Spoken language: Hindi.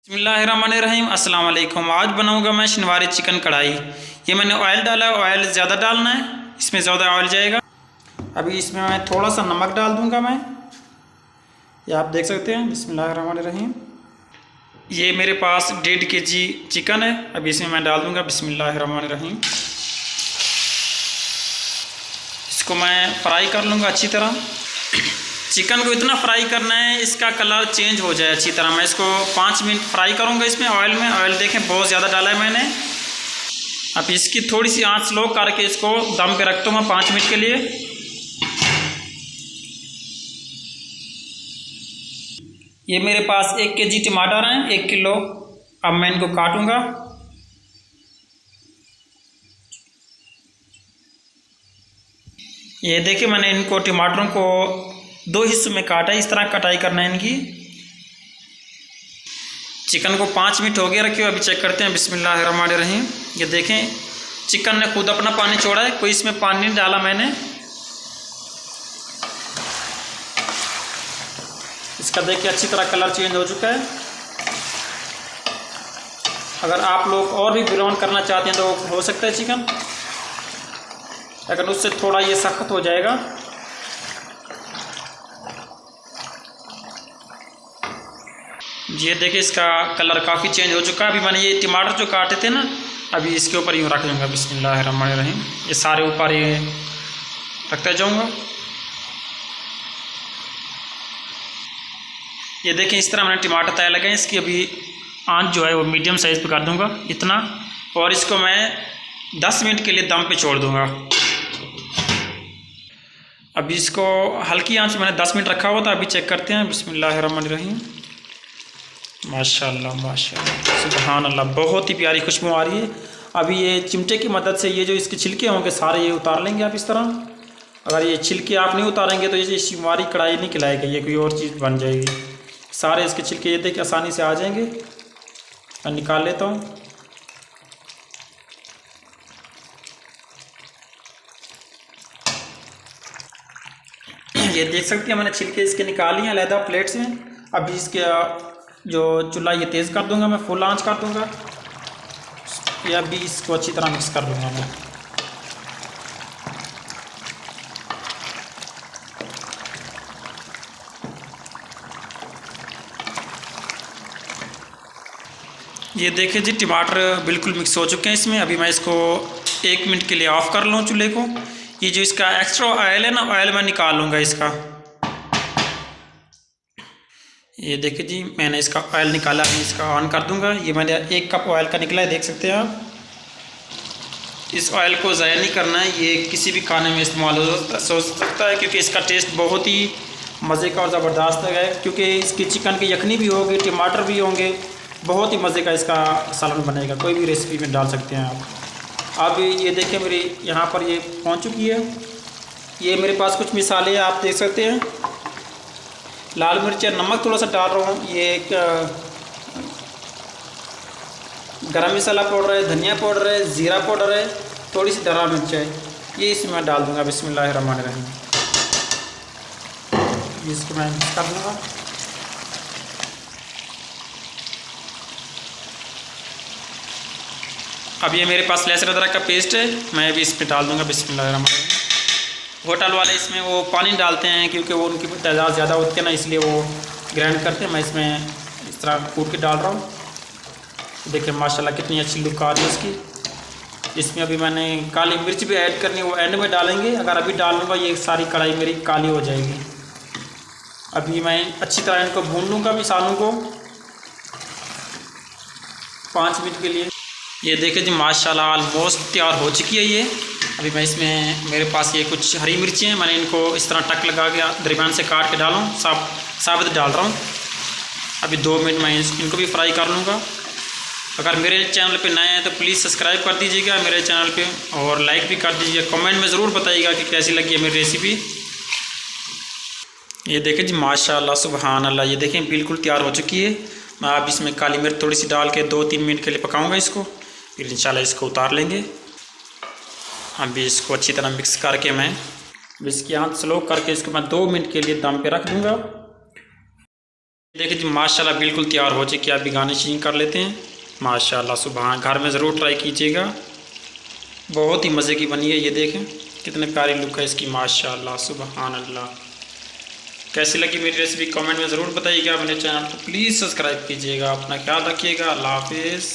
बिस्मिल्लाहिर्रहमानिर्रहीम। अस्सलाम वालेकुम। आज बनाऊंगा मैं शनिवारी चिकन कढ़ाई। ये मैंने ऑयल डाला है, ऑयल ज़्यादा डालना है, इसमें ज़्यादा ऑयल जाएगा। अभी इसमें मैं थोड़ा सा नमक डाल दूंगा मैं, ये आप देख सकते हैं। बिस्मिल्लाहिर्रहमानिर्रहीम। ये मेरे पास 1.5 kg चिकन है, अभी इसमें मैं डाल दूंगा। बिस्मिल्लाहिर्रहमानिर्रहीम। इसको मैं फ्राई कर लूँगा अच्छी तरह। चिकन को इतना फ्राई करना है इसका कलर चेंज हो जाए अच्छी तरह। मैं इसको 5 मिनट फ्राई करूंगा इसमें ऑयल में। ऑयल देखें बहुत ज़्यादा डाला है मैंने। अब इसकी थोड़ी सी आंच स्लो करके इसको दम पे रखता हूँ मैं 5 मिनट के लिए। ये मेरे पास 1 kg टमाटर हैं, 1 किलो। अब मैं इनको काटूंगा। ये देखिए मैंने इनको टमाटरों को 2 हिस्सों में काटा है, इस तरह कटाई करना है इनकी। चिकन को 5 मिनट हो गया रखे हो, अभी चेक करते हैं। बिस्मिल्लाहिर्रहमानिर्रहीम। ये देखें चिकन ने खुद अपना पानी छोड़ा है, कोई इसमें पानी नहीं डाला मैंने। इसका देखिए अच्छी तरह कलर चेंज हो चुका है। अगर आप लोग और भी ब्राउन करना चाहते हैं तो हो सकता है चिकन, लेकिन उससे थोड़ा ये सख्त हो जाएगा। ये देखिए इसका कलर काफ़ी चेंज हो चुका है। अभी मैंने ये टमाटर जो काटे थे ना, अभी इसके ऊपर यूँ रख दूँगा। बिस्मिल्लाहिर्रहमानिर्रहीम। ये सारे ऊपर ये रखता जाऊँगा। ये देखें इस तरह मैंने टमाटर तैयार लगे हैं। इसकी अभी आंच जो है वो मीडियम साइज़ पे कर दूँगा इतना, और इसको मैं 10 मिनट के लिए दम पे छोड़ दूँगा। अभी इसको हल्की आंच मैंने 10 मिनट रखा हुआ था, अभी चेक करते हैं। बिस्मिल्लाहिर्रहमानिर्रहीम। माशाल्लाह माशाल्लाह सुभान अल्लाह, बहुत ही प्यारी खुशबू आ रही है। अभी ये चिमटे की मदद से ये जो इसके छिलके होंगे सारे ये उतार लेंगे आप इस तरह। अगर ये छिलके आप नहीं उतारेंगे तो ये शिवारी कढ़ाई नहीं खिलाएगी, ये कोई और चीज़ बन जाएगी। सारे इसके छिलके ये देखिए आसानी से आ जाएंगे। मैं निकाल लेता हूँ। ये देख सकते हैं मैंने छिलके इसके निकाल लिए अलहदा प्लेट से। अभी इसके जो चूल्हा ये तेज़ कर दूंगा मैं, फुल आंच कर दूंगा। ये अभी इसको अच्छी तरह मिक्स कर दूंगा मैं। ये देखिए जी टमाटर बिल्कुल मिक्स हो चुके हैं इसमें। अभी मैं इसको 1 मिनट के लिए ऑफ़ कर लूँ चूल्हे को। ये जो इसका एक्स्ट्रा ऑयल है ना, ऑयल मैं निकाल लूँगा इसका। ये देखिए जी मैंने इसका ऑयल निकाला, अभी इसका ऑन कर दूंगा। ये मैंने 1 कप ऑयल का निकला है, देख सकते हैं आप। इस ऑयल को ज़ाया नहीं करना है, ये किसी भी खाने में इस्तेमाल हो सकता है, क्योंकि इसका टेस्ट बहुत ही मज़े का और ज़बरदस्त है। क्योंकि इसकी चिकन की यखनी भी होगी, टमाटर भी होंगे, बहुत ही मज़े का इसका सालन बनेगा। कोई भी रेसिपी में डाल सकते हैं आप। अब ये देखिए मेरी यहाँ पर ये पहुँच चुकी है। ये मेरे पास कुछ मिसाले आप देख सकते हैं। लाल मिर्च और नमक थोड़ा सा डाल रहा हूँ। ये गरम मसाला पाउडर है, धनिया पाउडर है, ज़ीरा पाउडर है, थोड़ी सी दरा मिर्च है, ये इसमें मैं डाल दूँगा। बिस्मिल्लाहिर्रहमानिर्रहीम। इसको मैं मिक्स कर दूँगा। अब ये मेरे पास लहसुन अदरक का पेस्ट है, मैं भी इसमें डाल दूँगा। बिस्मिल्लाहिर्रहमानिर्रहीम। होटल वाले इसमें वो पानी डालते हैं क्योंकि वो उनकी तादाद ज़्यादा होती है ना, इसलिए वो ग्राइंड करते हैं। मैं इसमें इस तरह कूट के डाल रहा हूँ। देखिए माशाल्लाह कितनी अच्छी लुक आ रही है इसकी। इसमें अभी मैंने काली मिर्च भी ऐड करनी है, वो एंड में डालेंगे। अगर अभी डाल लूँगा ये सारी कढ़ाई मेरी काली हो जाएगी। अभी मैं अच्छी तरह इनको भून लूँगा मिसालों को 5 मिनट के लिए। ये देखिए जी माशाल्लाह ऑलमोस्ट तैयार हो चुकी है ये। अभी मैं इसमें मेरे पास ये कुछ हरी मिर्ची हैं, मैंने इनको इस तरह टक लगा के दरमियान से काट के डालूँ, साबित डाल रहा हूँ। अभी 2 मिनट मैं इनको भी फ्राई कर लूँगा। अगर मेरे चैनल पे नए हैं तो प्लीज़ सब्सक्राइब कर दीजिएगा मेरे चैनल पे, और लाइक भी कर दीजिएगा। कमेंट में ज़रूर बताइएगा कि कैसी लगी है मेरी रेसिपी। ये देखें जी माशाल्लाह सुभान अल्लाह, ये देखें बिल्कुल तैयार हो चुकी है। मैं अब इसमें काली मिर्च थोड़ी सी डाल के 2-3 मिनट के लिए पकाऊँगा इसको, फिर इंशाल्लाह इसको उतार लेंगे। अभी इसको अच्छी तरह मिक्स करके मैं इसकी आंच स्लो करके इसको मैं 2 मिनट के लिए दम पे रख दूँगा। देखिए जी माशाल्लाह बिल्कुल तैयार हो चुकी है। अभी गार्निशिंग कर लेते हैं। माशाल्लाह सुभान, घर में ज़रूर ट्राई कीजिएगा, बहुत ही मज़े की बनी है। ये देखें कितने प्यारी लुक है इसकी, माशाल्लाह सुभान अल्लाह। कैसी लगी मेरी रेसिपी कमेंट में ज़रूर बताइएगा। मेरे चैनल को प्लीज़ सब्सक्राइब कीजिएगा। अपना ख्याल रखिएगा। अल्लाह हाफिज़।